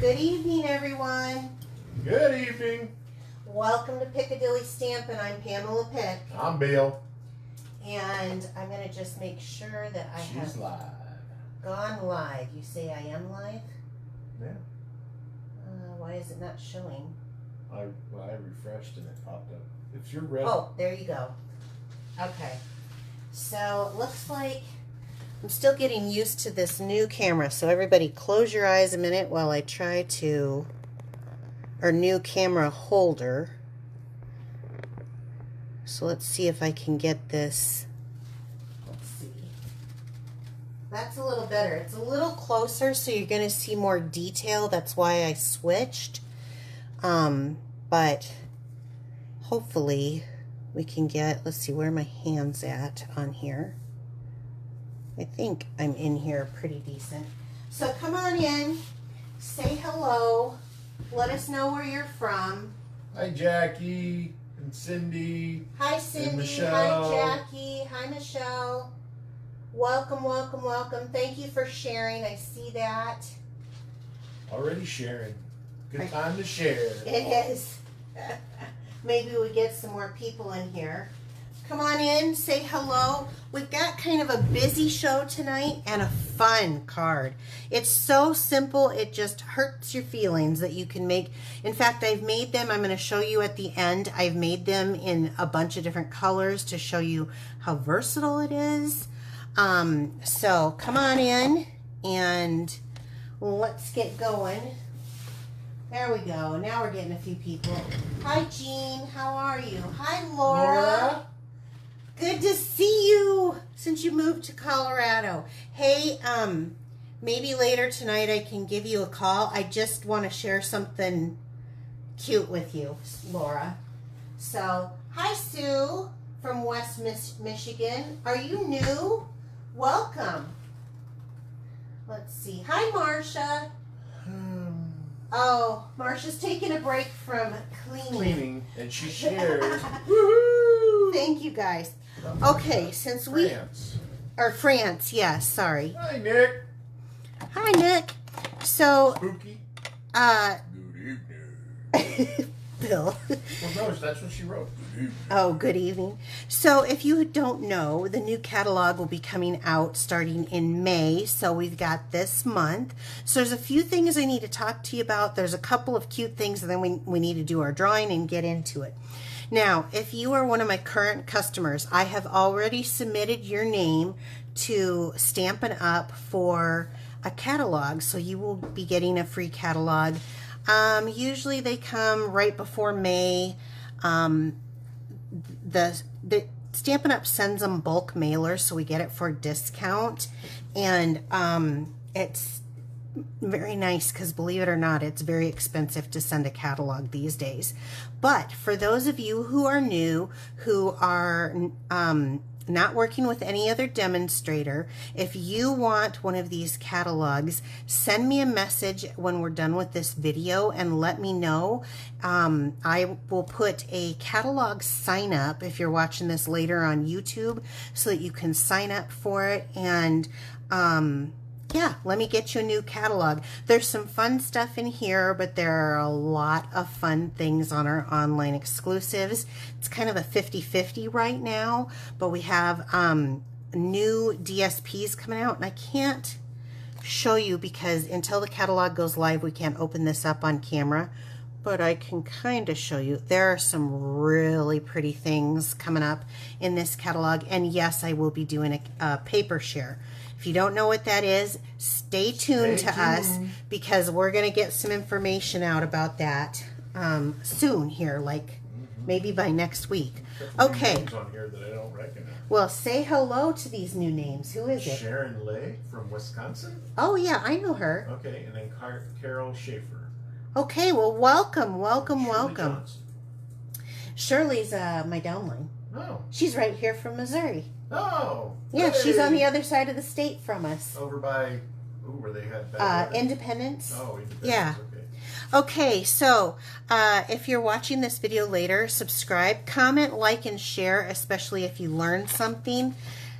Good evening, everyone. Good evening. Welcome to Piccadilly Stampin. I'm Pamela Pick. I'm Bill. And I'm going to just make sure that I She's have live. gone live. You say I am live? Yeah. Why is it not showing? I refreshed and it popped up. If you're ready. Oh, there you go. Okay. So it looks like I'm still getting used to this new camera. So everybody close your eyes a minute while I try to, our new camera holder. So let's see if I can get this. Let's see. That's a little better. It's a little closer, so you're going to see more detail. That's why I switched. But hopefully we can get, let's see, where are my hands at on here? I think I'm in here pretty decent. So come on in, say hello, let us know where you're from. Hi, Jackie and Cindy. Hi, Cindy. And Michelle. Hi, Jackie. Hi, Michelle. Welcome, welcome, welcome. Thank you for sharing. I see that. Already sharing. Good time to share. It is. Maybe we get some more people in here. Come on in, say hello. We've got kind of a busy show tonight and a fun card. It's so simple, it just hurts your feelings that you can make. In fact, I've made them, I'm going to show you at the end. I've made them in a bunch of different colors to show you how versatile it is. So come on in and let's get going. There we go. Now we're getting a few people. Hi, Jean. How are you? Hi, Laura. Good to see you since you moved to Colorado. Hey, maybe later tonight I can give you a call. I just want to share something cute with you, Laura. So, hi, Sue from West Michigan. Are you new? Welcome. Let's see. Hi, Marcia. Oh, Marcia's taking a break from cleaning. And she shared. Woohoo! Thank you, guys. Okay, since we... France, yes, sorry. Hi, Nick. Hi, Nick. So... Spooky. Good evening. Bill. Well, no, that's what she wrote. Good evening. Oh, good evening. So if you don't know, the new catalog will be coming out starting in May. So we've got this month. So there's a few things I need to talk to you about. There's a couple of cute things, and then we need to do our drawing and get into it. Now, if you are one of my current customers, I have already submitted your name to Stampin' Up! For a catalog. So you will be getting a free catalog. Usually they come right before May. The Stampin' Up! Sends them bulk mailers, so we get it for a discount. And it's very nice because, believe it or not, it's very expensive to send a catalog these days. But for those of you who are new, who are not working with any other demonstrator, if you want one of these catalogs, send me a message when we're done with this video and let me know. I will put a catalog sign up if you're watching this later on YouTube so that you can sign up for it. And yeah, let me get you a new catalog. There's some fun stuff in here, but there are a lot of fun things on our online exclusives. It's kind of a 50-50 right now, but we have new DSPs coming out, and I can't show you because until the catalog goes live, we can't open this up on camera, but I can kind of show you. There are some really pretty things coming up in this catalog, and yes, I will be doing a paper share. If you don't know what that is, stay tuned to us because we're going to get some information out about that soon here, like maybe by next week. Okay. Names on here that I don't recognize. Well, say hello to these new names. Who is it? Sharon Lay from Wisconsin. Oh, yeah, I know her. Okay, and then Carol Schaefer. Okay, well, welcome, welcome, Shirley welcome. Johnson. Shirley's my downline. Oh. She's right here from Missouri. Oh. Yeah, hey. she's on the other side of the state from us. Over by, where they had bad weather? Independence. Oh, Independence. Yeah. Okay. Okay, so if you're watching this video later, subscribe, comment, like, and share, especially if you learned something.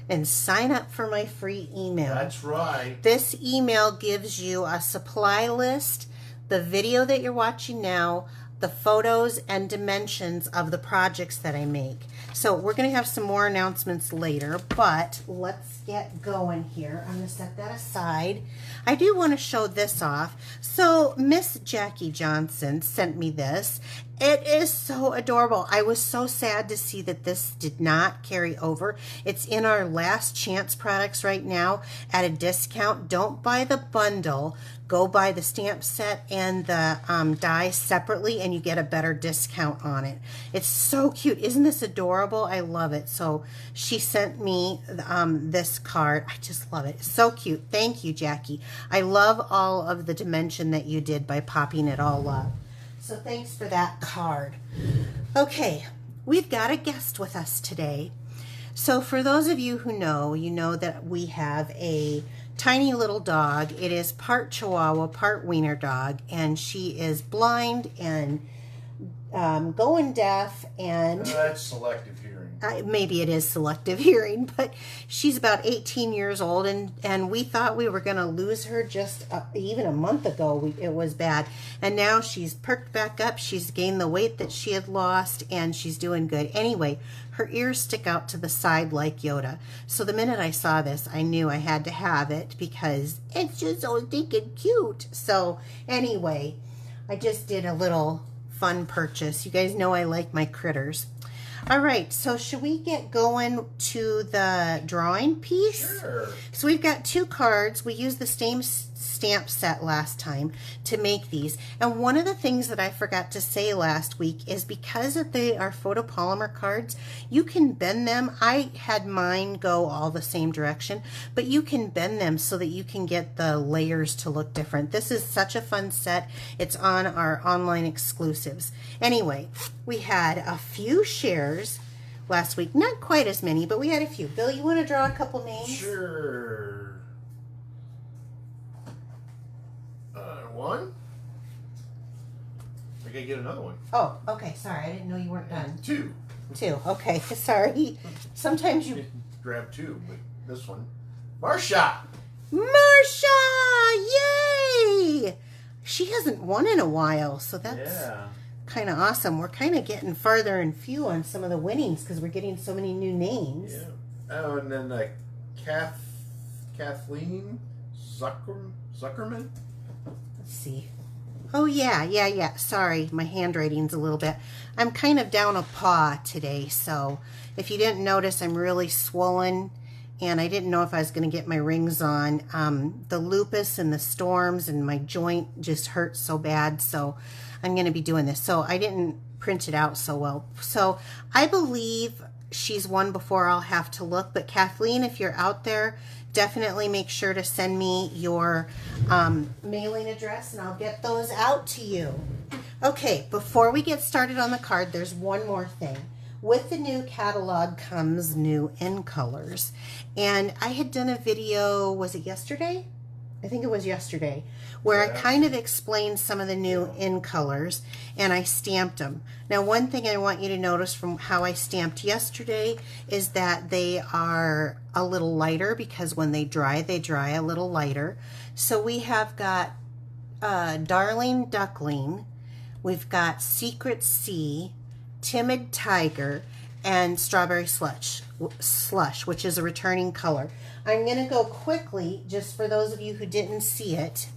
and sign up for my free email. That's right. This email gives you a supply list the video that you're watching now, the photos and dimensions of the projects that I make. So we're going to have some more announcements later, but let's get going here. I'm going to set that aside. I do want to show this off. So Miss Jackie Johnson sent me this. It is so adorable. I was so sad to see that this did not carry over. It's in our last chance products right now at a discount. Don't buy the bundle. Go buy the stamp set and the dies separately and you get a better discount on it. It's so cute. Isn't this adorable? I love it. So she sent me this card. I just love it. It's so cute. Thank you, Jackie. I love all of the dimension that you did by popping it all up. So thanks for that card. Okay, we've got a guest with us today. So for those of you who know, you know that we have a tiny little dog. It is part Chihuahua, part Wiener dog, and she is blind and going deaf, and that's selective hearing. Maybe it is selective hearing, but she's about 18 years old, and we thought we were going to lose her just even a month ago. It was bad, and now she's perked back up. She's gained the weight that she had lost, and she's doing good. Anyway, her ears stick out to the side like Yoda. So the minute I saw this, I knew I had to have it because it's just so stinking cute. So anyway, I just did a little fun purchase. You guys know I like my critters. All right, so should we get going to the drawing piece? Sure. So we've got 2 cards. We used the same stamp set last time to make these. And one of the things that I forgot to say last week is because they are photopolymer cards, you can bend them. I had mine go all the same direction, but you can bend them so that you can get the layers to look different. This is such a fun set. It's on our online exclusives. Anyway, we had a few shares last week. Not quite as many, but we had a few. Bill, you want to draw a couple names? Sure. One. I gotta get another one. Oh, okay. Sorry, I didn't know you weren't done. 2. 2. Okay, sorry. Sometimes you grab 2, but this one. Marsha! Yay! She hasn't won in a while, so that's kind of awesome. We're kind of getting farther and few on some of the winnings because we're getting so many new names. Yeah. Oh, and then Kathleen Zuckerman. Let's see. Oh, yeah. Sorry, my handwriting's a little bit. I'm kind of down a paw today, so if you didn't notice, I'm really swollen, and I didn't know if I was going to get my rings on. The lupus and the storms and my joint just hurt so bad, so I'm going to be doing this. So I didn't print it out so well. So I believe she's won before I'll have to look, but Kathleen, if you're out there, definitely make sure to send me your mailing address and I'll get those out to you. Okay, before we get started on the card, there's one more thing. With the new catalog comes new in colors. And I had done a video, was it yesterday? I think it was yesterday, where I kind of explained some of the new in colors and I stamped them. Now, one thing I want you to notice from how I stamped yesterday is that they are a little lighter because when they dry a little lighter. So we have got Darling Duckling, we've got Secret Sea, Timid Tiger, and Strawberry Slush, which is a returning color. I'm going to go quickly, just for those of you who didn't see it,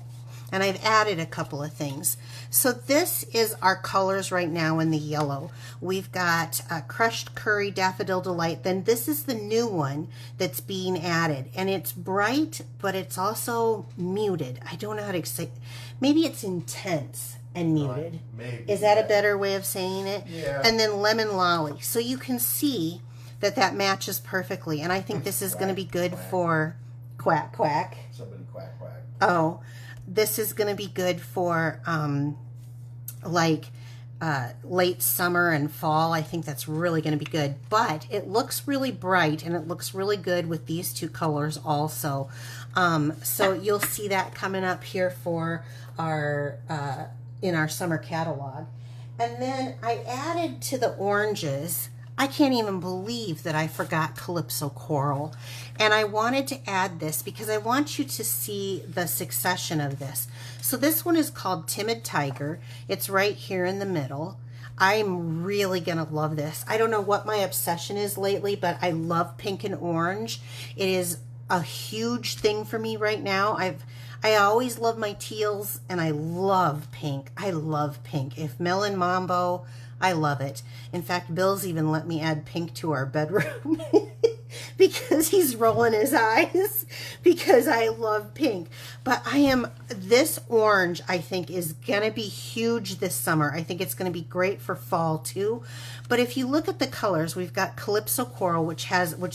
and I've added a couple of things. So this is our colors right now in the yellow. We've got Crushed Curry, Daffodil Delight. Then this is the new one that's being added, and it's bright, but it's also muted. I don't know how to explain. Maybe it's intense and muted. Maybe. Is that a better way of saying it? Yeah. And then Lemon Lolly. So you can see that matches perfectly. And I think this is going to be good for quack, quack. Somebody quack, quack. Oh, this is going to be good for late summer and fall. I think that's really going to be good. But it looks really bright and it looks really good with these 2 colors also. So you'll see that coming up here for our in our summer catalog. And then I added to the oranges, I can't even believe that I forgot Calypso Coral. And I wanted to add this because I want you to see the succession of this. So this one is called Timid Tiger. It's right here in the middle. I'm really gonna love this. I don't know what my obsession is lately, but I love pink and orange. It is a huge thing for me right now. I always love my teals, and I love pink. I love pink. If Melon Mambo, I love it. In fact, Bill's even let me add pink to our bedroom because he's rolling his eyes because I love pink. But this orange, I think, is going to be huge this summer. I think it's going to be great for fall too. But if you look at the colors, we've got Calypso Coral, which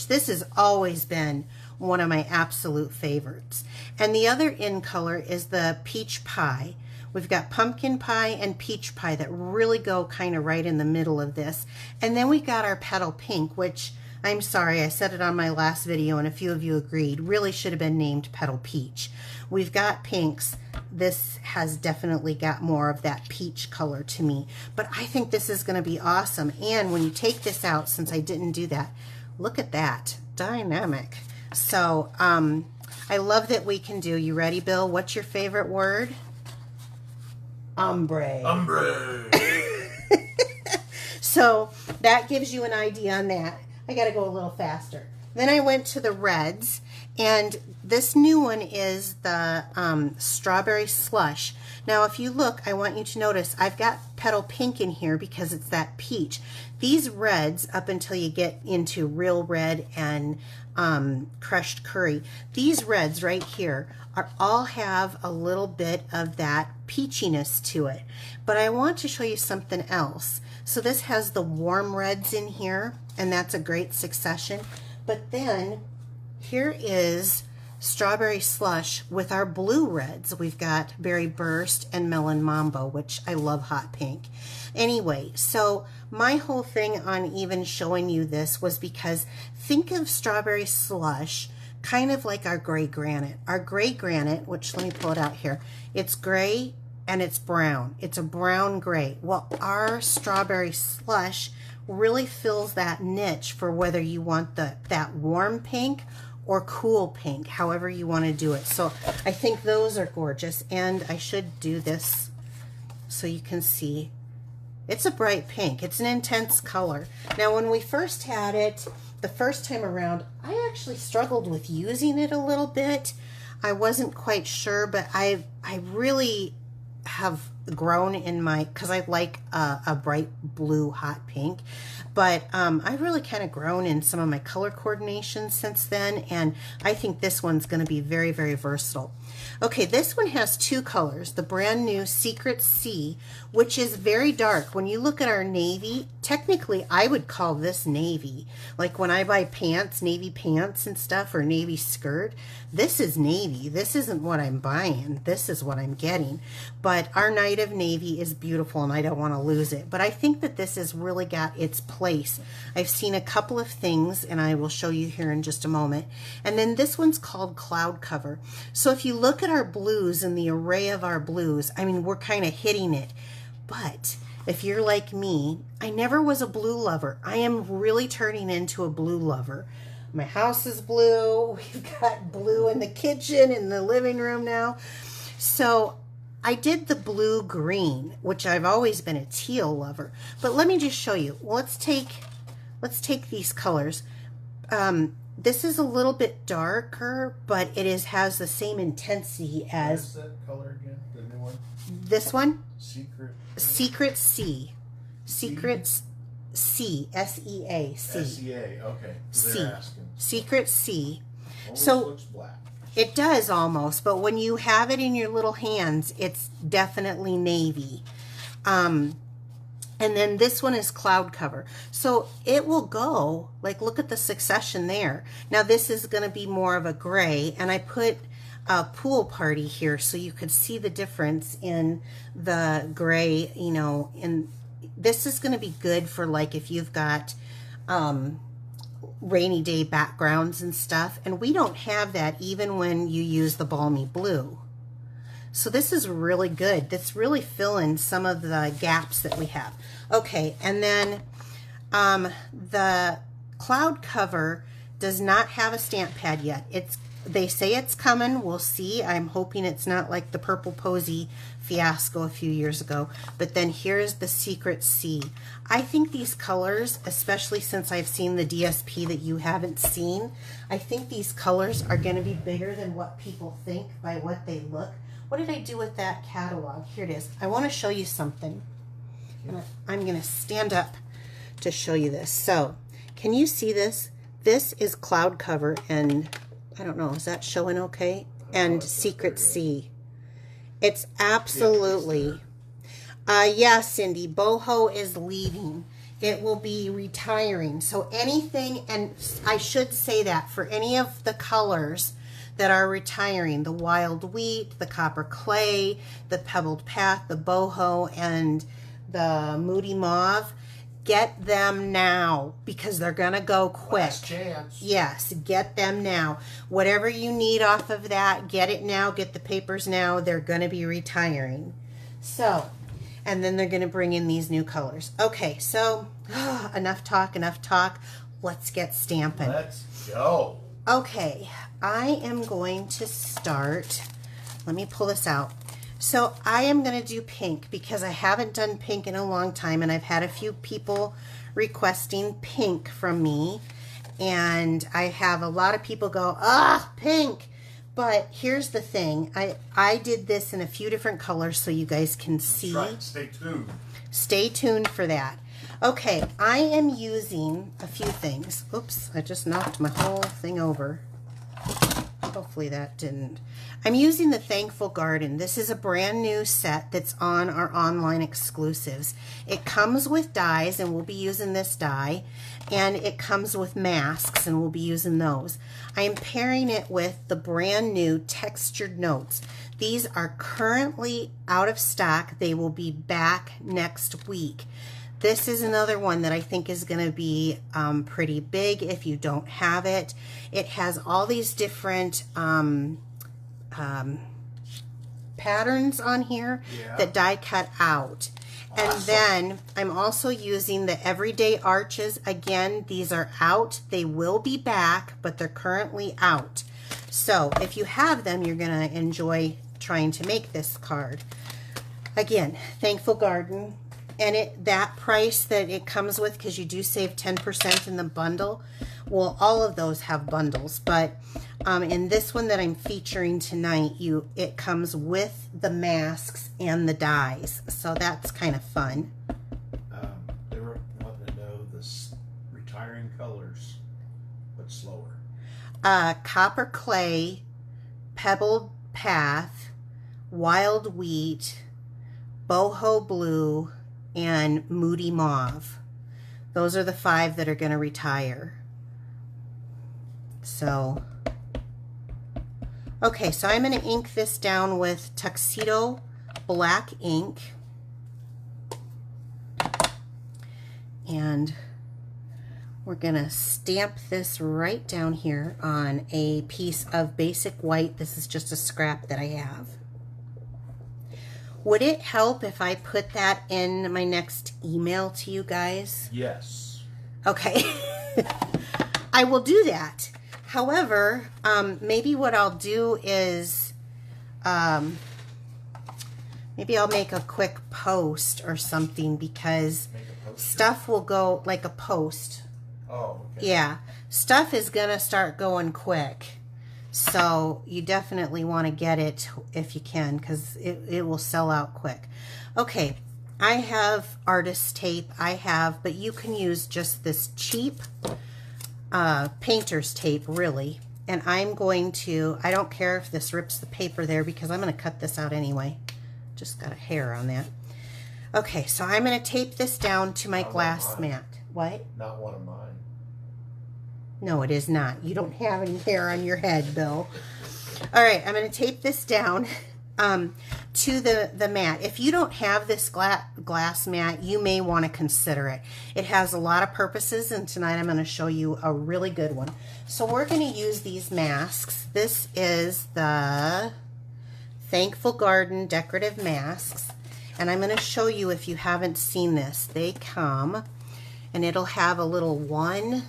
this has always been one of my absolute favorites. And the other in color is the Peach Pie. We've got Pumpkin Pie and Peach Pie that really go kind of right in the middle of this. And then we got our Petal Pink, which, I'm sorry, I said it on my last video and a few of you agreed, really should have been named Petal Peach. We've got pinks. This has definitely got more of that peach color to me. But I think this is going to be awesome. And when you take this out, since I didn't do that, look at that. Dynamic. So, I love that we can do. You ready, Bill? What's your favorite word? Ombre. Ombre. So that gives you an idea on that. I got to go a little faster. Then I went to the reds, and this new one is the Strawberry Slush. Now, if you look, I want you to notice I've got Petal Pink in here because it's that peach. These reds, up until you get into Real Red and Crushed Curry, these reds right here all have a little bit of that peachiness to it. But I want to show you something else. So this has the warm reds in here, and that's a great succession. But then here is Strawberry Slush with our blue reds. We've got Berry Burst and Melon Mambo, which I love hot pink. Anyway, so my whole thing on even showing you this was because think of Strawberry Slush kind of like our gray granite. Our gray granite, which let me pull it out here, it's gray and it's brown. It's a brown gray. Well, our Strawberry Slush really fills that niche for whether you want that warm pink or cool pink, however you want to do it. So I think those are gorgeous, and I should do this so you can see. It's a bright pink. It's an intense color. Now, when we first had it, the first time around, I actually struggled with using it a little bit. I wasn't quite sure, but I really have grown in my, because I like a bright blue hot pink, but I've really kind of grown in some of my color coordination since then, and I think this one's going to be very, very versatile. Okay, this one has two colors, the brand new Secret Sea, which is very dark. When you look at our navy, technically I would call this navy. Like when I buy pants, navy pants and stuff, or navy skirt, this is navy. This isn't what I'm buying. This is what I'm getting. But our Night of Navy is beautiful, and I don't want to lose it. But I think that this has really got its place. I've seen a couple of things, and I will show you here in just a moment. And then this one's called Cloud Cover. So if you look at our blues and the array of our blues, I mean, we're kind of hitting it. But if you're like me, I never was a blue lover. I am really turning into a blue lover. My house is blue. We've got blue in the kitchen, in the living room now. So I did the blue green, which I've always been a teal lover. But let me just show you. Let's take these colors. This is a little bit darker, but it has the same intensity as. What's that color again? The new one? This one? Secret Sea. Secret Sea. S-E-A. C. S-E-A. Okay. C. Secret Sea. Almost So looks black. it does almost, but when you have it in your little hands, it's definitely navy. And then this one is Cloud Cover. So it will go, like, look at the succession there. Now this is going to be more of a gray, and I put a Pool Party here so you could see the difference in the gray, you know, and this is going to be good for, like, if you've got rainy day backgrounds and stuff, and we don't have that even when you use the Balmy Blue. So this is really good. That's really filling some of the gaps that we have. Okay, and then The cloud cover does not have a stamp pad yet. They say it's coming. We'll see. I'm hoping it's not like the Purple Posy fiasco a few years ago. But then here's the Secret C. I think these colors, especially since I've seen the DSP that you haven't seen, I think these colors are going to be bigger than what people think by what they look. What did I do with that catalog? Here it is. I want to show you something. I'm going to stand up to show you this. So, can you see this? This is cloud cover, and I don't know, is that showing okay? And Secret C. It's absolutely, yeah, Cindy, Boho is leaving. It will be retiring. So anything, and I should say that for any of the colors that are retiring, the Wild Wheat, the Copper Clay, the Pebbled Path, the Boho, and the Moody Mauve, get them now because they're going to go quick. Last chance. Yes, get them now. Whatever you need off of that, get it now. Get the papers now. They're going to be retiring. So, and then they're going to bring in these new colors. Okay, so enough talk, enough talk. Let's get stamping. Let's go. Okay, I am going to start. Let me pull this out. So I am going to do pink because I haven't done pink in a long time, and I've had a few people requesting pink from me, and I have a lot of people go, pink. But here's the thing. I did this in a few different colors so you guys can see. That's right. Stay tuned. Stay tuned for that. Okay, I am using a few things. Oops, I just knocked my whole thing over. Hopefully that didn't. I'm using the Thankful Garden. This is a brand new set that's on our online exclusives. It comes with dies, and we'll be using this die, and it comes with masks, and we'll be using those. I am pairing it with the brand new Textured Notes. These are currently out of stock. They will be back next week. This is another one that I think is going to be pretty big if you don't have it. It has all these different patterns on here that die cut out. And then I'm also using the Everyday Arches. Again, these are out. They will be back, but they're currently out. So if you have them, you're going to enjoy trying to make this card. Again, Thankful Garden. And that price that it comes with, because you do save 10% in the bundle, well, all of those have bundles, but in this one that I'm featuring tonight, it comes with the masks and the dies, so that's kind of fun. They were wanting to know the retiring colors, but slower. Copper Clay, Pebbled Path, Wild Wheat, Boho Blue, and Moody Mauve. Those are the 5 that are going to retire. So, okay, so I'm going to ink this down with Tuxedo Black ink. And we're going to stamp this right down here on a piece of basic white. This is just a scrap that I have. Would it help if I put that in my next email to you guys? Yes. Okay. I will do that. However, maybe what I'll do is maybe I'll make a quick post or something, because stuff will go like a post. Oh, okay. Yeah. Stuff is going to start going quick. So you definitely want to get it if you can, because it will sell out quick. Okay, I have artist tape. But you can use just this cheap painter's tape, really. And I'm going to, I don't care if this rips the paper there, because I'm going to cut this out anyway. Just got a hair on that. Okay, so I'm going to tape this down to my glass mat. What? Not one of mine. No, it is not. You don't have any hair on your head, Bill. All right, I'm going to tape this down to the mat. If you don't have this glass mat, you may want to consider it. It has a lot of purposes, and tonight I'm going to show you a really good one. So we're going to use these masks. This is the Thankful Garden decorative masks, and I'm going to show you if you haven't seen this. They come and it'll have a little 1,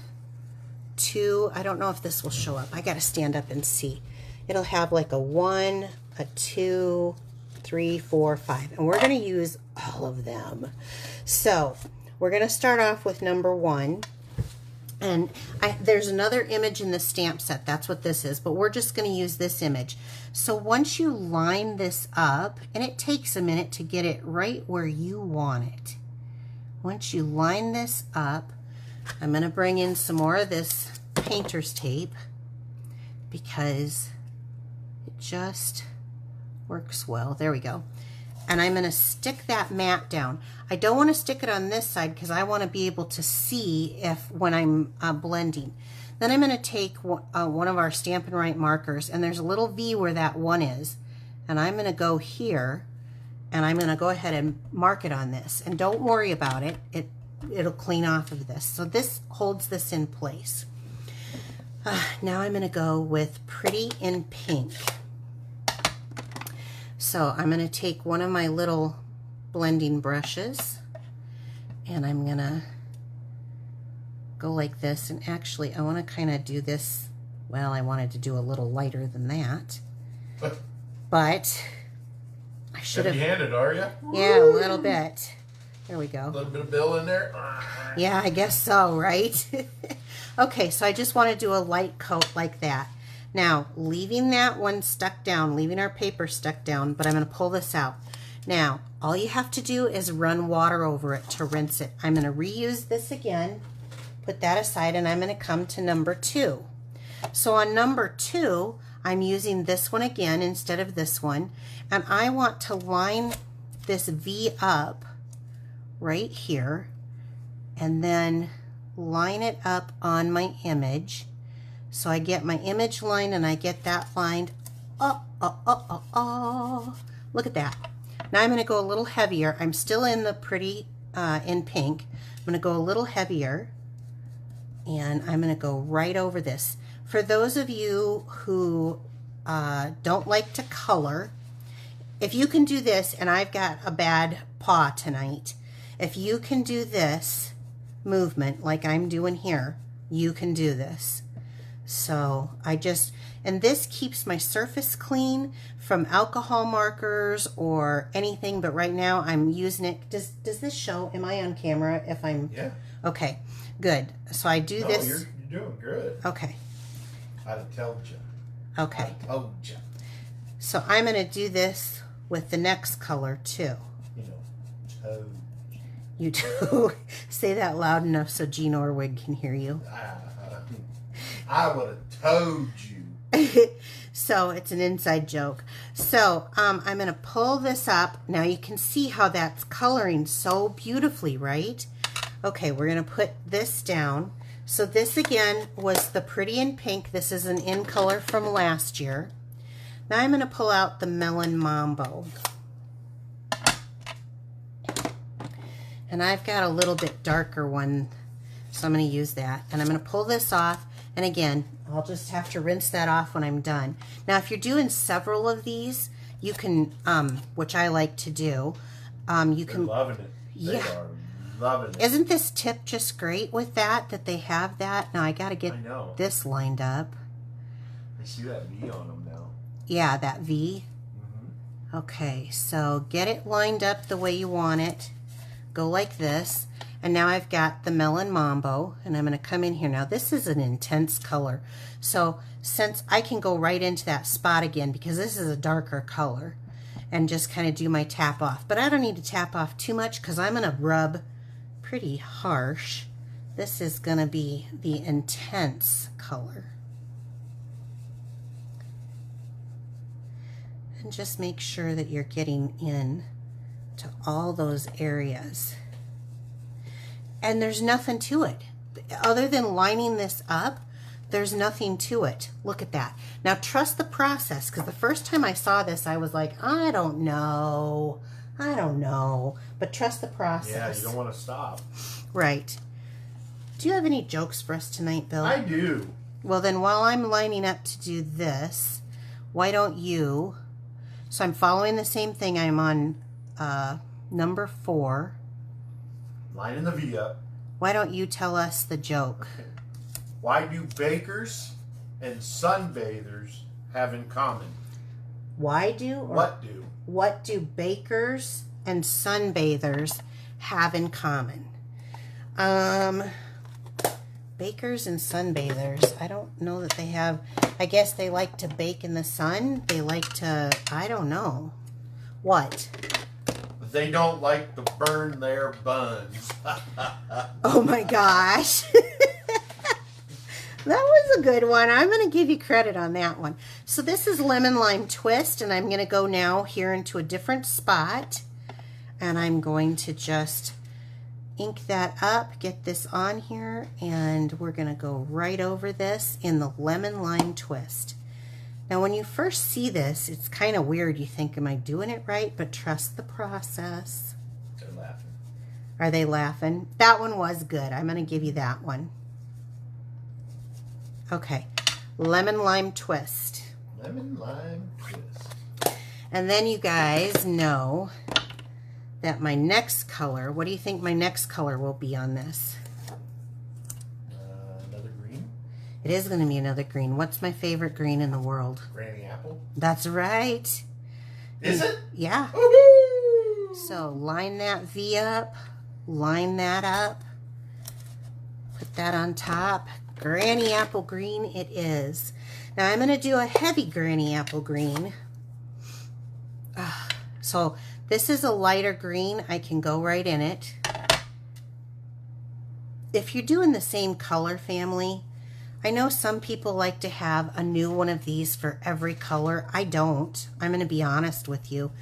2, I don't know if this will show up. I got to stand up and see. It'll have like a 1, a 2, 3, 4, 5, and we're going to use all of them. So we're going to start off with number 1. And there's another image in the stamp set. That's what this is. But we're just going to use this image. So once you line this up, and it takes a minute to get it right where you want it. Once you line this up, I'm going to bring in some more of this painter's tape because it just works well. There we go. And I'm going to stick that mat down. I don't want to stick it on this side because I want to be able to see if when I'm blending. Then I'm going to take one of our Stampin' Right markers, and there's a little V where that 1 is. And I'm going to go here, and I'm going to go ahead and mark it on this. And don't worry about it. It'll clean off of this. So this holds this in place. Now I'm going to go with Pretty in Pink. So I'm going to take one of my little blending brushes, and I'm going to go like this. And actually, I want to kind of do this, well, I wanted to do a little lighter than that. But I should have... Heavy-handed, are you? Yeah, a little bit. There we go. A little bit of Bill in there. Yeah, I guess so, right? Okay, so I just want to do a light coat like that. Now, leaving that one stuck down, leaving our paper stuck down, but I'm going to pull this out. Now, all you have to do is run water over it to rinse it. I'm going to reuse this again, put that aside, and I'm going to come to number 2. So on number 2, I'm using this one again instead of this one, and I want to line this V up right here, and then line it up on my image. So I get my image line and I get that lined. Look at that. Now I'm going to go a little heavier. I'm still in the Pretty in Pink. I'm going to go a little heavier, and I'm going to go right over this. For those of you who don't like to color, if you can do this, and I've got a bad paw tonight, if you can do this movement like I'm doing here, you can do this. So and this keeps my surface clean from alcohol markers or anything, but right now I'm using it. Does this show? Am I on camera if I'm? Yeah. Okay, good. So I do this. You're doing good. Okay. I'd have told you. Okay. I told you. So I'm going to do this with the next color too. You know, told you. You do. Say that loud enough so Gene Orwig can hear you. I would have told you. So it's an inside joke. So I'm going to pull this up. Now you can see how that's coloring so beautifully, right? Okay, we're going to put this down. So this again was the Pretty in Pink. This is an in color from last year. Now I'm going to pull out the Melon Mambo. And I've got a little bit darker one, so I'm going to use that. And I'm going to pull this off. And again, I'll just have to rinse that off when I'm done. Now, if you're doing several of these, you can, which I like to do, you can... They're loving it. They are loving it. Isn't this tip just great with that they have that? Now, I got to get this lined up. I see that V on them now. Yeah, that V. Mm-hmm. Okay, so get it lined up the way you want it. Go like this. And now I've got the Melon Mambo, and I'm going to come in here. Now, this is an intense color. So, since I can go right into that spot again, because this is a darker color, and just kind of do my tap off. But I don't need to tap off too much, because I'm going to rub pretty harsh. This is going to be the intense color. And just make sure that you're getting in to all those areas. And there's nothing to it. Other than lining this up, there's nothing to it. Look at that. Now trust the process, because the first time I saw this, I was like, I don't know. But trust the process. Yeah, you don't want to stop. Right. Do you have any jokes for us tonight, Bill? I do. Well, then while I'm lining up to do this, why don't you... So I'm following the same thing. I'm on number 4. Lining the V up. Why don't you tell us the joke? Okay. Why do bakers and sunbathers have in common? Why do? Or What do? What do bakers and sunbathers have in common? Bakers and sunbathers. I don't know that they have. I guess they like to bake in the sun. They like to, I don't know. What? They don't like to burn their buns. Oh my gosh. That was a good one. I'm going to give you credit on that one. So this is Lemon Lime Twist, and I'm going to go now here into a different spot. And I'm going to just ink that up, get this on here, and we're going to go right over this in the Lemon Lime Twist. Now when you first see this, it's kind of weird. You think, am I doing it right? But trust the process. They're laughing. Are they laughing? That one was good. I'm going to give you that one. Okay, Lemon Lime Twist. Lemon Lime Twist. And then you guys know that my next color, what do you think my next color will be on this? Another green? It is going to be another green. What's my favorite green in the world? Granny Apple? That's right. Is it? Yeah. Woohoo! So line that V up, line that up, put that on top. Granny Apple Green it is. Now I'm going to do a heavy Granny Apple Green. So this is a lighter green. I can go right in it. If you're doing the same color family, I know some people like to have a new one of these for every color. I don't. I'm going to be honest with you.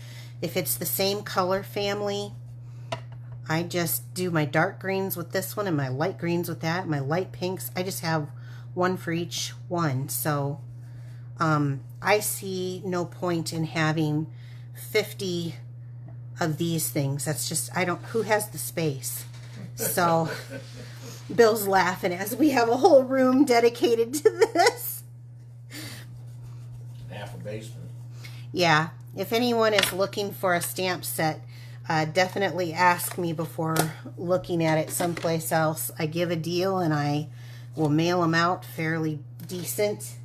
If it's the same color family, I just do my dark greens with this one and my light greens with that, my light pinks. I just have one for each one. So I see no point in having 50 of these things. That's just, who has the space? So Bill's laughing as we have a whole room dedicated to this. Half a basement. Yeah, if anyone is looking for a stamp set, definitely ask me before looking at it someplace else. I give a deal and I will mail them out fairly decent,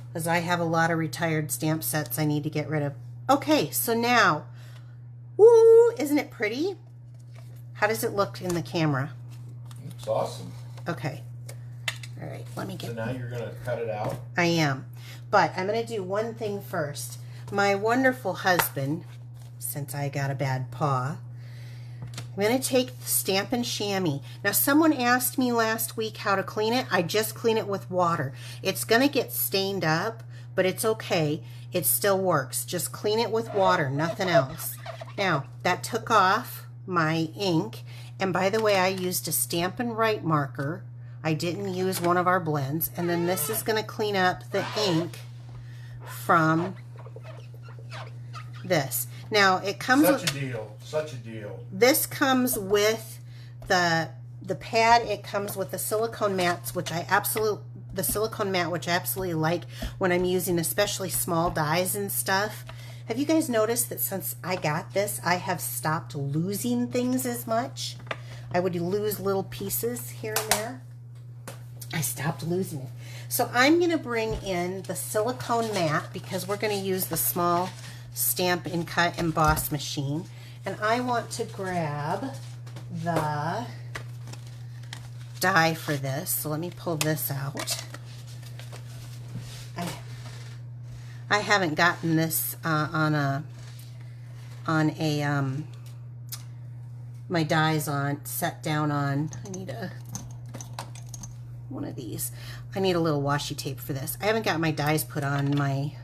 because I have a lot of retired stamp sets I need to get rid of. Okay, so now, woo, isn't it pretty? How does it look in the camera? It's awesome. Okay. All right, let me get... So now you're going to cut it out? I am. But I'm going to do one thing first. My wonderful husband, since I got a bad paw, I'm going to take the Stampin' Chamois. Now, someone asked me last week how to clean it. I just clean it with water. It's going to get stained up, but it's okay. It still works. Just clean it with water, nothing else. Now, that took off my ink. And by the way, I used a Stampin' Right marker. I didn't use one of our blends. And then this is going to clean up the ink from this. Now, it comes such a deal. Such a deal. This comes with the pad. It comes with the silicone mats, which I absolutely like when I'm using especially small dies and stuff. Have you guys noticed that since I got this, I have stopped losing things as much? I would lose little pieces here and there. I stopped losing it. So I'm going to bring in the silicone mat because we're going to use the small Stamp and Cut Emboss machine. And I want to grab the die for this. So let me pull this out. I haven't gotten this on my dies set down on. I need one of these. I need a little washi tape for this. I haven't got my dies put on my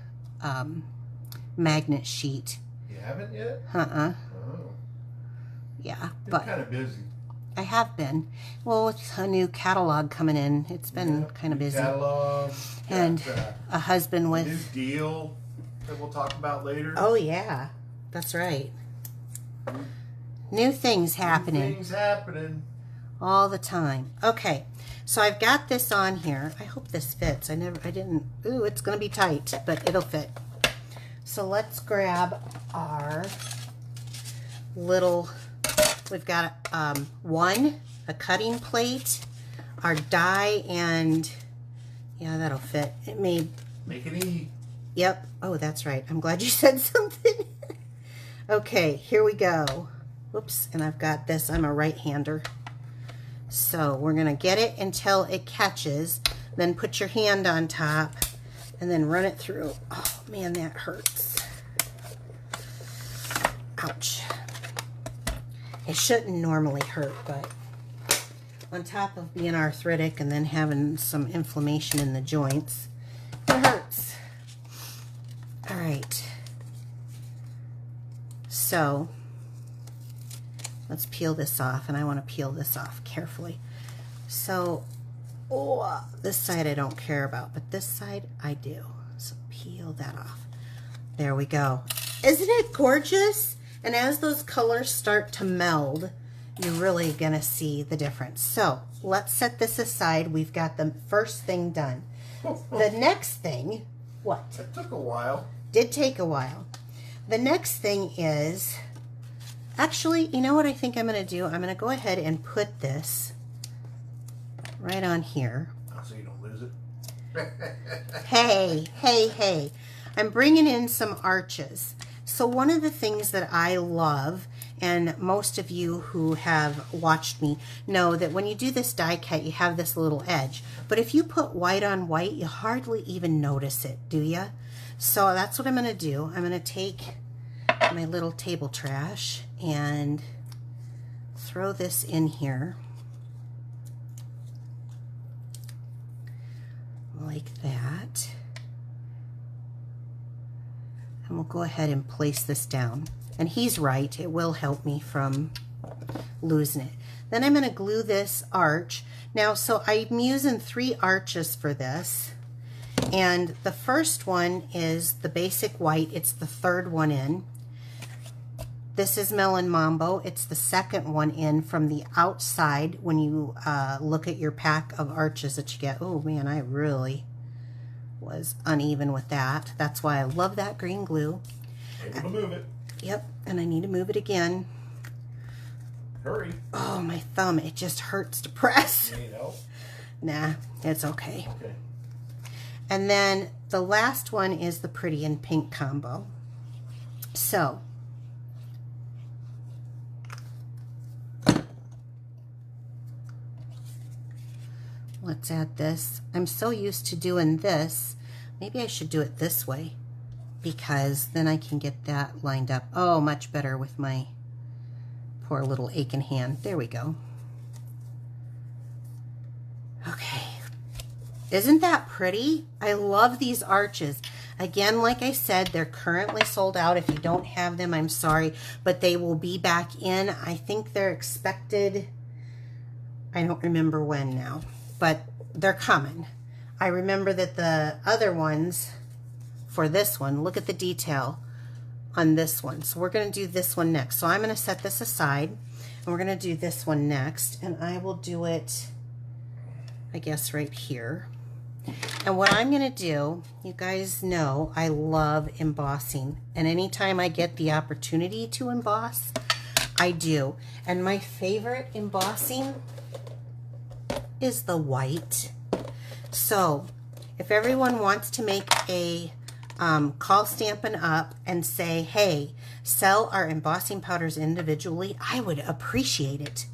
magnet sheet. You haven't yet? Oh. Yeah, but kind of busy. I have been. Well, with a new catalog coming in, it's been kind of busy. Catalog. And a husband with... New deal that we'll talk about later. Oh, yeah. That's right. New things happening. New things happening. All the time. Okay. So I've got this on here. I hope this fits. Ooh, it's going to be tight, but it'll fit. So let's grab our little... We've got one a cutting plate, our die, and yeah, that'll fit. It may make it E. Yep. Oh, that's right. I'm glad you said something. Okay, here we go. Whoops, and I've got this. I'm a right-hander. So we're going to get it until it catches, then put your hand on top, and then run it through. Oh, man, that hurts. Ouch. It shouldn't normally hurt, but on top of being arthritic and then having some inflammation in the joints, it hurts. All right. So let's peel this off, and I want to peel this off carefully. So, oh, this side I don't care about, but this side I do. So peel that off. There we go. Isn't it gorgeous? And as those colors start to meld, you're really gonna see the difference. So let's set this aside. We've got the first thing done. The next thing, what? It took a while. Did take a while. The next thing is, actually, you know what I think I'm gonna do? I'm gonna go ahead and put this right on here. So you don't lose it. Hey, hey, hey. I'm bringing in some arches. So one of the things that I love, and most of you who have watched me know that when you do this die cut, you have this little edge. But if you put white on white, you hardly even notice it, do you? So that's what I'm going to do. I'm going to take my little table trash and throw this in here. Like that. And we'll go ahead and place this down. And he's right, it will help me from losing it. Then I'm going to glue this arch. Now, so I'm using 3 arches for this. And the first one is the basic white. It's the 3rd one in. This is Melon Mambo. It's the 2nd one in from the outside when you look at your pack of arches that you get. Oh man, I really was uneven with that. That's why I love that green glue. Able to move it. Yep, and I need to move it again. Hurry. Oh, my thumb, it just hurts to press. You need help? Nah, it's okay. Okay. And then the last one is the pretty and pink combo. So, let's add this. I'm so used to doing this. Maybe I should do it this way because then I can get that lined up. Oh, much better with my poor little aching hand. There we go. Okay. Isn't that pretty? I love these arches. Again, like I said, they're currently sold out. If you don't have them, I'm sorry, but they will be back in. I think they're expected, I don't remember when now, but they're coming. I remember that the other ones for this one, look at the detail on this one. So we're going to do this one next. So I'm going to set this aside and we're going to do this one next, and I will do it, I guess, right here. And what I'm going to do, you guys know I love embossing, and anytime I get the opportunity to emboss, I do. And my favorite embossing is the white. So if everyone wants to make a call Stampin' Up and say, hey, sell our embossing powders individually, I would appreciate it,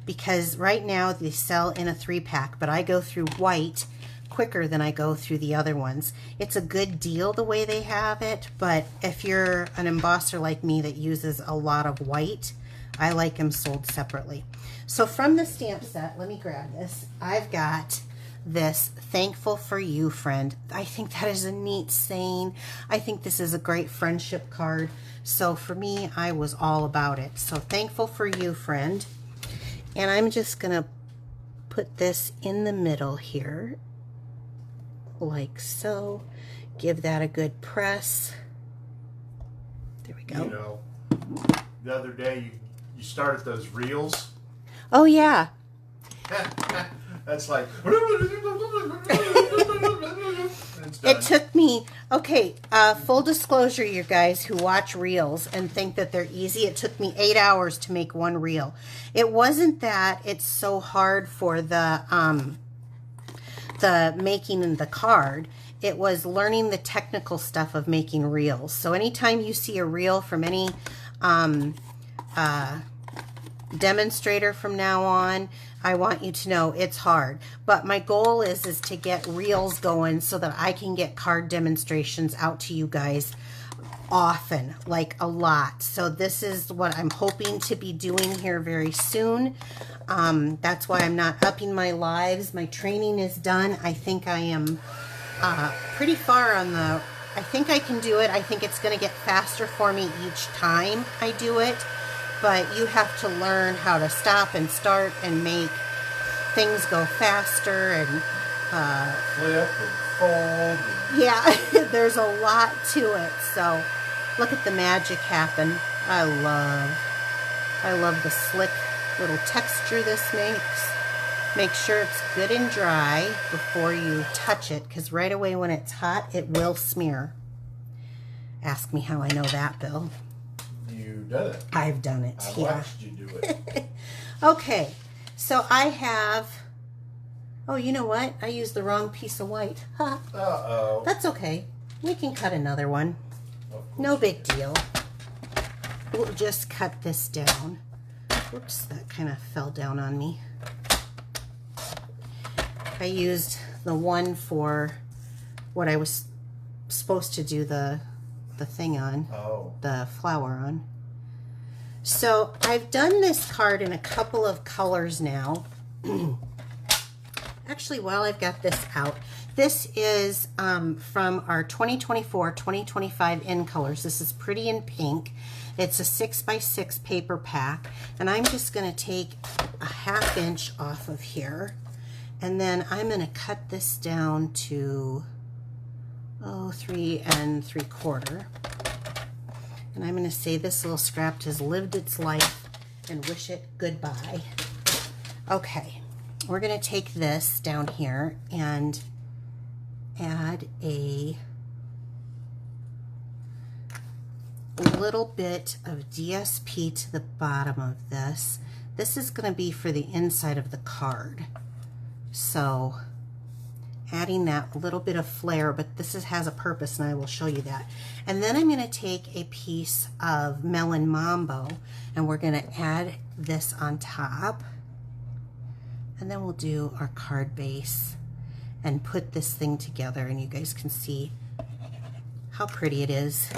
because right now they sell in a 3-pack, but I go through white quicker than I go through the other ones. It's a good deal the way they have it, but if you're an embosser like me that uses a lot of white, I like them sold separately. So from the stamp set, let me grab this. I've got this Thankful for You, Friend. I think that is a neat saying. I think this is a great friendship card. So for me, I was all about it. So Thankful for You, Friend. And I'm just going to put this in the middle here, like so. Give that a good press. There we go. You know, the other day you started those reels. Oh, yeah. That's like. It took me, okay, full disclosure, you guys who watch reels and think that they're easy, it took me 8 hours to make one reel. It wasn't that it's so hard for the making the card. It was learning the technical stuff of making reels. So anytime you see a reel from any demonstrator from now on, I want you to know it's hard. But my goal is to get reels going so that I can get card demonstrations out to you guys often, like a lot. So this is what I'm hoping to be doing here very soon. That's why I'm not upping my lives. My training is done. I think I am pretty far on the, I think I can do it. I think it's going to get faster for me each time I do it. But you have to learn how to stop and start and make things go faster and flip and fold. Yeah, there's a lot to it. So look at the magic happen. I love the slick little texture this makes. Make sure it's good and dry before you touch it, because right away when it's hot, it will smear. Ask me how I know that, Bill. You've done it. I've done it. I watched you do it. Okay, so I have, oh, you know what? I used the wrong piece of white. Huh. Uh-oh. That's okay. We can cut another one. No big deal. We'll just cut this down. Whoops, that kind of fell down on me. I used the one for what I was supposed to do the thing on, the flower on. So I've done this card in a couple of colors now. Actually, while I've got this out, this is from our 2024-2025 in colors. This is Pretty in Pink. It's a 6x6 paper pack, and I'm just going to take a 1/2 inch off of here, and then I'm going to cut this down to 3 3/4. And I'm going to say this little scrap has lived its life and wish it goodbye. Okay, we're going to take this down here and add a little bit of DSP to the bottom of this. This is going to be for the inside of the card. So adding that little bit of flair, but this has a purpose and I will show you that. And then I'm going to take a piece of Melon Mambo and we're going to add this on top. And then we'll do our card base and put this thing together, and you guys can see how pretty it is.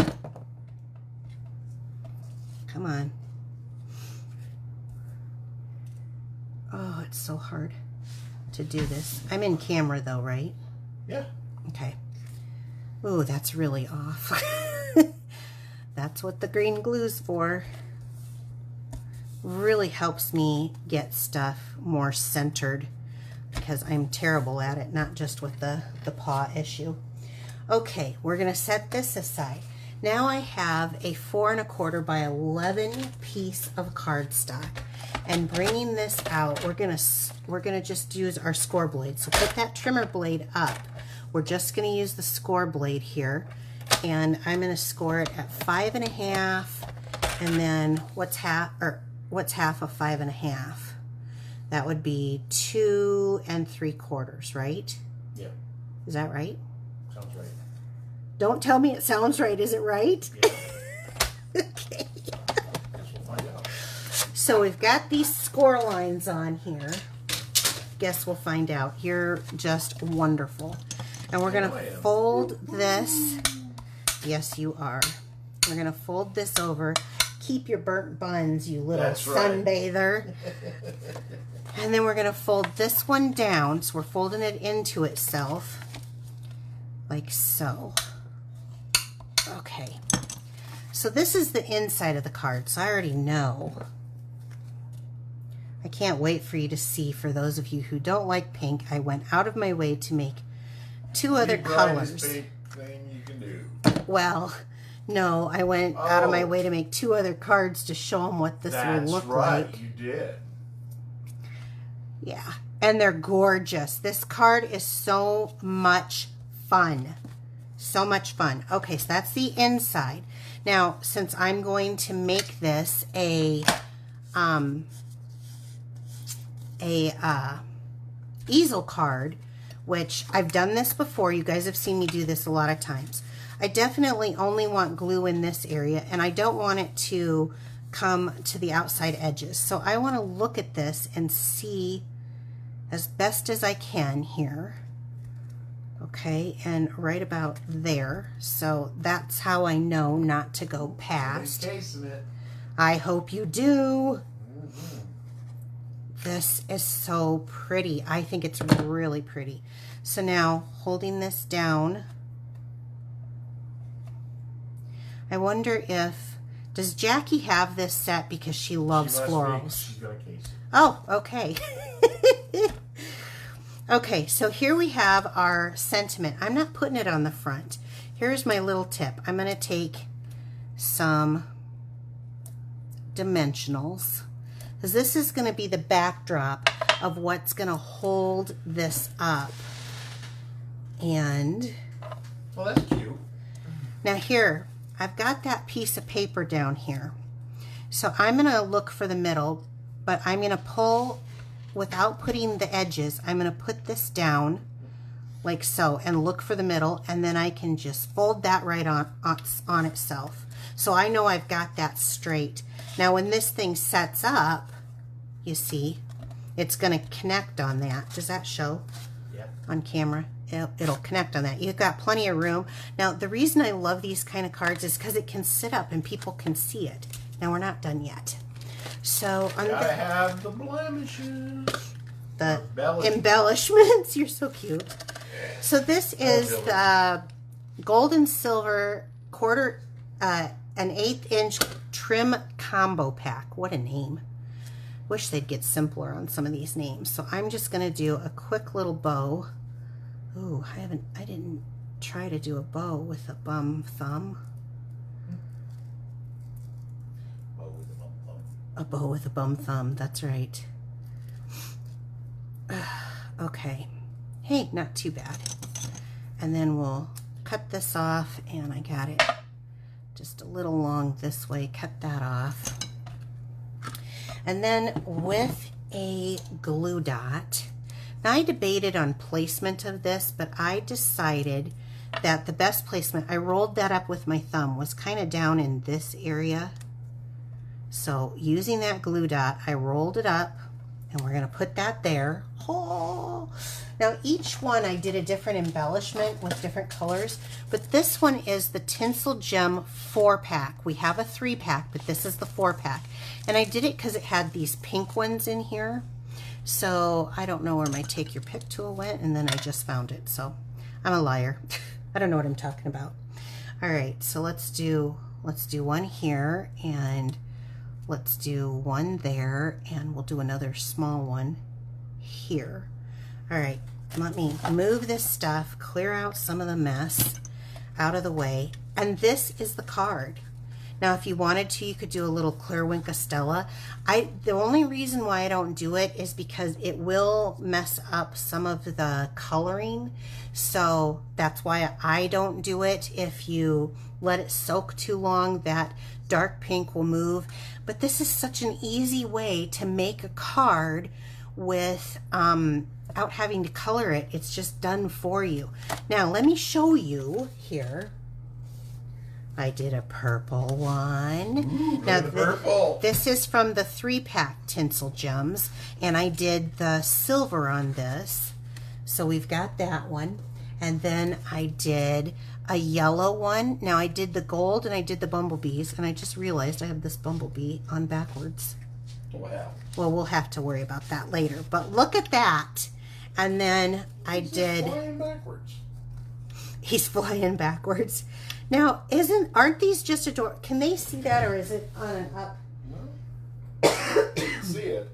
Come on. Oh, it's so hard to do this. I'm in camera though, right? Yeah. Okay. Oh, that's really off. That's what the green glue's for. Really helps me get stuff more centered because I'm terrible at it, not just with the paw issue. Okay, we're gonna set this aside. Now I have a 4 1/4 by 11 piece of cardstock, and bringing this out, we're gonna just use our score blade. So put that trimmer blade up. We're just gonna use the score blade here, and I'm gonna score it at 5 1/2, and then what's half of 5 1/2? That would be 2 3/4, right? Yeah. Is that right? Sounds right. Don't tell me it sounds right. Is it right? Yeah. Okay. Guess we'll find out. So we've got these score lines on here. Guess we'll find out. You're just wonderful. And we're going to fold this. Yes, you are. We're going to fold this over. Keep your burnt buns, you little sunbather. And then we're going to fold this one down. So we're folding it into itself. Like so. Okay. So this is the inside of the card. So I already know. I can't wait for you to see. For those of you who don't like pink, I went out of my way to make 2 other colors. Pink thing you can do. Well, no, I went out of my way to make 2 other cards to show them what this will look like. That's right, you did. Yeah, And they're gorgeous. This card is so much fun. So much fun. Okay, so that's the inside. Now, since I'm going to make this a easel card, which I've done this before. You guys have seen me do this a lot of times. I definitely only want glue in this area, and I don't want it to come to the outside edges. So I want to look at this and see as best as I can here. Okay, and right about there. So that's how I know not to go past. It. I hope you do. This is so pretty. I think it's really pretty. So now, holding this down, I wonder if, does Jackie have this set because she loves florals? She's got a case. Oh, okay. Okay, so here we have our sentiment. I'm not putting it on the front. Here's my little tip. I'm going to take some dimensionals, because this is going to be the backdrop of what's going to hold this up. And well, that's cute. now here, I've got that piece of paper down here. So I'm going to look for the middle, but I'm going to pull without putting the edges. I'm going to put this down like so and look for the middle, and then I can just fold that right on itself. So I know I've got that straight. Now when this thing sets up, you see, it's going to connect on that. Does that show? Yep. On camera? It'll connect on that. You've got plenty of room. Now the reason I love these kind of cards is because it can sit up and people can see it. Now we're not done yet. So on gotta have the blemishes. The embellishments. You're so cute. So this is the gold and silver an 1/8 inch trim combo pack. What a name. Wish they'd get simpler on some of these names. So I'm just gonna do a quick little bow. Ooh, I didn't try to do a bow with a bum thumb. A bow with a bum thumb, that's right. Okay. Hey, not too bad. And then we'll cut this off, and I got it just a little long this way. Cut that off. And then with a glue dot, now I debated on placement of this, but I decided that the best placement, I rolled that up with my thumb, was kind of down in this area. So using that glue dot, I rolled it up, and we're going to put that there. Oh. Now each one I did a different embellishment with different colors, but this one is the Tinsel Gem 4-pack. We have a 3-pack, but this is the 4-pack. And I did it because it had these pink ones in here. So I don't know where my Take Your Pick tool went, and then I just found it. So I'm a liar. I don't know what I'm talking about. All right, so let's do one here, and let's do one there, and we'll do another small one here. All right, let me move this stuff, clear out some of the mess out of the way, and this is the card. Now, if you wanted to, you could do a little clear Winka Stella. The only reason why I don't do it is because it will mess up some of the coloring. So that's why I don't do it. If you let it soak too long, that dark pink will move. But this is such an easy way to make a card with without having to color it. It's just done for you. Now, let me show you here. I did a purple one. Ooh, now purple. This is from the 3-pack Tinsel Gems, and I did the silver on this. So we've got that one. And then I did a yellow one. Now I did the gold and I did the bumblebees, and I just realized I have this bumblebee on backwards. Wow. Well, we'll have to worry about that later. But look at that. And then I did... flying backwards. He's flying backwards. Now, aren't these just adorable? Can they see that, or is it on and up? No. See it.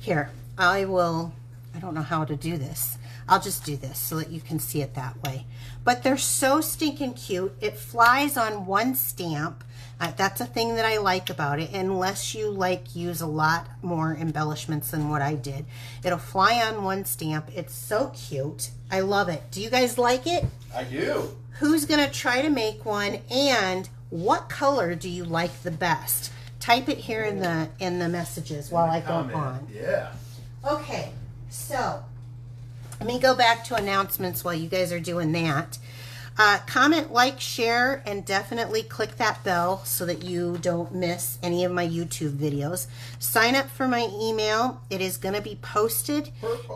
Here, I don't know how to do this. I'll just do this so that you can see it that way. But they're so stinking cute. It flies on one stamp. That's a thing that I like about it, unless you use a lot more embellishments than what I did. It'll fly on one stamp. It's so cute. I love it. Do you guys like it? I do. Who's gonna try to make one, and what color do you like the best? Type it here in the messages while I go on. Yeah. Okay, so let me go back to announcements while you guys are doing that. Comment, like, share, and definitely click that bell so that you don't miss any of my YouTube videos. Sign up for my email. It is going to be posted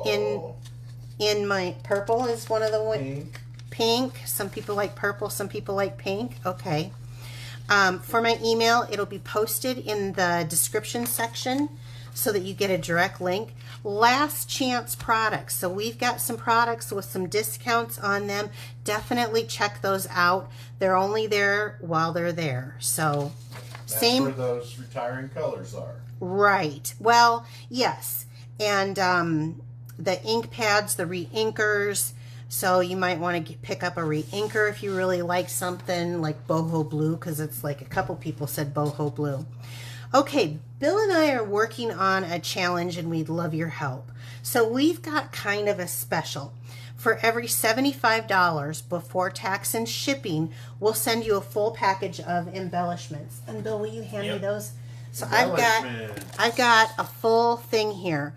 in my purple is one of the pink. Some people like purple, some people like pink. Okay. For my email, it'll be posted in the description section so that you get a direct link. Last chance products. So we've got some products with some discounts on them. Definitely check those out. They're only there while they're there. So that's where those retiring colors are. Right. Well, yes. And the ink pads, the re-inkers. So you might want to pick up a re-inker if you really like something like boho blue, because it's like a couple people said boho blue. Okay, Bill and I are working on a challenge and we'd love your help. So we've got kind of a special. For every $75 before tax and shipping, we'll send you a full package of embellishments. And Bill, will you hand me those? So I've got a full thing here.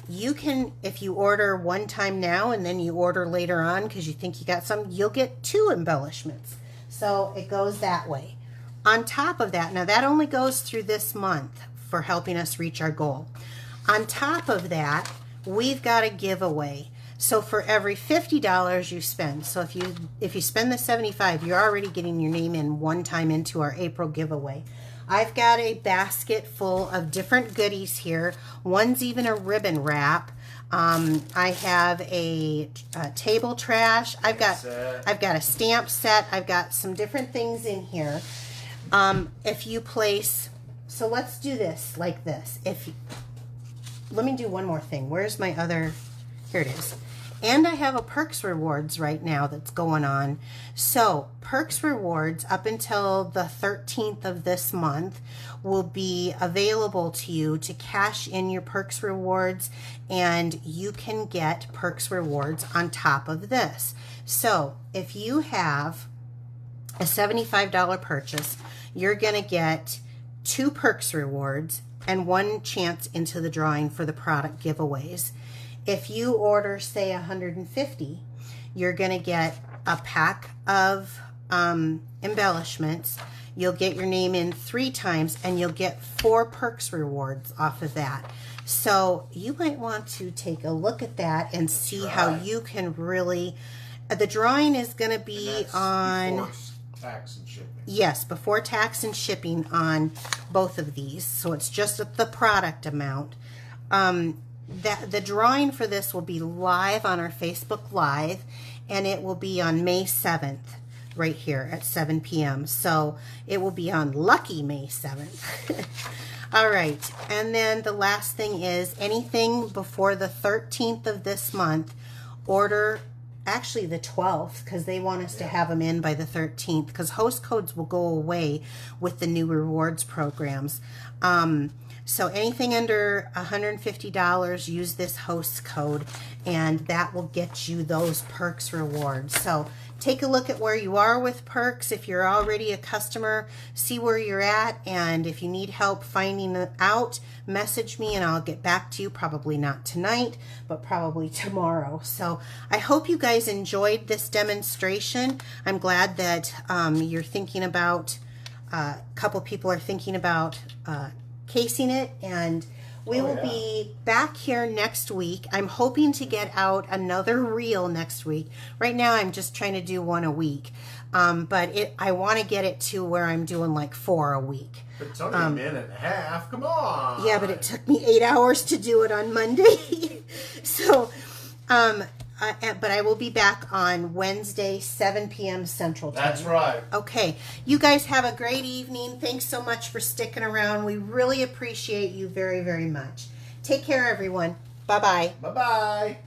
You can, if you order one time now and then you order later on because you think you got some, you'll get 2 embellishments. So it goes that way. On top of that, now that only goes through this month for helping us reach our goal. On top of that, we've got a giveaway. So for every $50 you spend, so if you spend the $75, you're already getting your name in one time into our April giveaway. I've got a basket full of different goodies here. One's even a ribbon wrap. I have a table trash. I've got a stamp set. I've got some different things in here. If you place, so let's do this like this. Let me do one more thing. Where's my other? Here it is. And I have a Perks Rewards right now that's going on. So Perks Rewards up until the 13th of this month will be available to you to cash in your Perks Rewards, and you can get Perks Rewards on top of this. So if you have a $75 purchase, you're going to get 2 Perks Rewards and 1 chance into the drawing for the product giveaways. If you order, say, 150, you're going to get a pack of embellishments. You'll get your name in 3 times, and you'll get 4 Perks Rewards off of that. So you might want to take a look at that and see how you can really... the drawing is going to be on... tax and shipping. Yes, before tax and shipping on both of these. So it's just the product amount. The drawing for this will be live on our Facebook Live, and it will be on May 7th, right here at 7 p.m. So it will be on lucky May 7th. All right, and then the last thing is anything before the 13th of this month, order actually the 12th, because they want us to have them in by the 13th, because host codes will go away with the new rewards programs. So anything under $150, use this host code, and that will get you those Perks Rewards. So take a look at where you are with Perks. If you're already a customer, see where you're at, and if you need help finding it out, message me and I'll get back to you. Probably not tonight, but probably tomorrow. So I hope you guys enjoyed this demonstration. I'm glad that you're thinking about, a couple people are thinking about casing it, and we will be back here next week. I'm hoping to get out another reel next week. Right now I'm just trying to do 1 a week, but I want to get it to where I'm doing like 4 a week. But it's only a minute and a half. Come on. Yeah, but it took me 8 hours to do it on Monday. So but I will be back on Wednesday, 7 p.m. Central Time. That's right. Okay. You guys have a great evening. Thanks so much for sticking around. We really appreciate you very, very much. Take care, everyone. Bye-bye. Bye-bye.